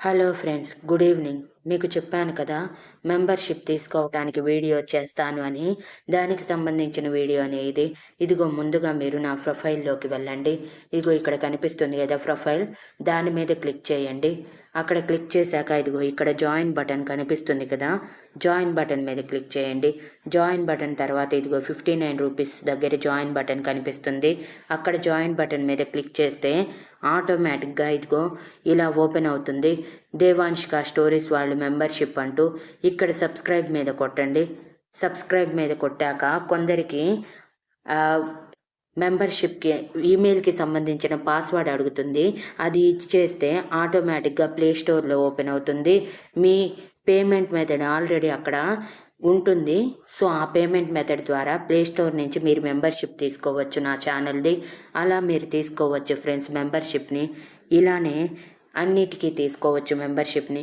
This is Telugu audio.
Hello friends, good evening. మీకు చెప్పాను కదా, మెంబర్షిప్ తీసుకోవడానికి వీడియో చేస్తాను అని. దానికి సంబంధించిన వీడియోనే ఇది. ఇదిగో ముందుగా మీరు నా ప్రొఫైల్లోకి వెళ్ళండి. ఇదిగో ఇక్కడ కనిపిస్తుంది కదా ప్రొఫైల్, దాని మీద క్లిక్ చేయండి. అక్కడ క్లిక్ చేశాక ఇదిగో ఇక్కడ జాయిన్ బటన్ కనిపిస్తుంది కదా, జాయిన్ బటన్ మీద క్లిక్ చేయండి. జాయిన్ బటన్ తర్వాత ఇదిగో 59 రూపీస్ దగ్గర జాయిన్ బటన్ కనిపిస్తుంది. అక్కడ జాయిన్ బటన్ మీద క్లిక్ చేస్తే ఆటోమేటిక్గా ఇదిగో ఇలా ఓపెన్ అవుతుంది. దేవాంశిక స్టోరీస్ వాళ్ళు మెంబర్షిప్ అంటూ ఇక్కడ సబ్స్క్రైబ్ మీద కొట్టండి. సబ్స్క్రైబ్ మీద కొట్టాక కొందరికి మెంబర్షిప్కి ఈమెయిల్కి సంబంధించిన పాస్వర్డ్ అడుగుతుంది. అది ఇచ్చేస్తే ఆటోమేటిక్గా ప్లే స్టోర్లో ఓపెన్ అవుతుంది. మీ పేమెంట్ మెథడ్ ఆల్రెడీ అక్కడ ఉంటుంది. సో ఆ పేమెంట్ మెథడ్ ద్వారా ప్లే స్టోర్ నుంచి మీరు మెంబర్షిప్ తీసుకోవచ్చు నా ఛానల్ది. అలా మీరు తీసుకోవచ్చు ఫ్రెండ్స్ మెంబర్షిప్ని. ఇలానే అన్నిటికీ తీసుకోవచ్చు మెంబర్షిప్ని.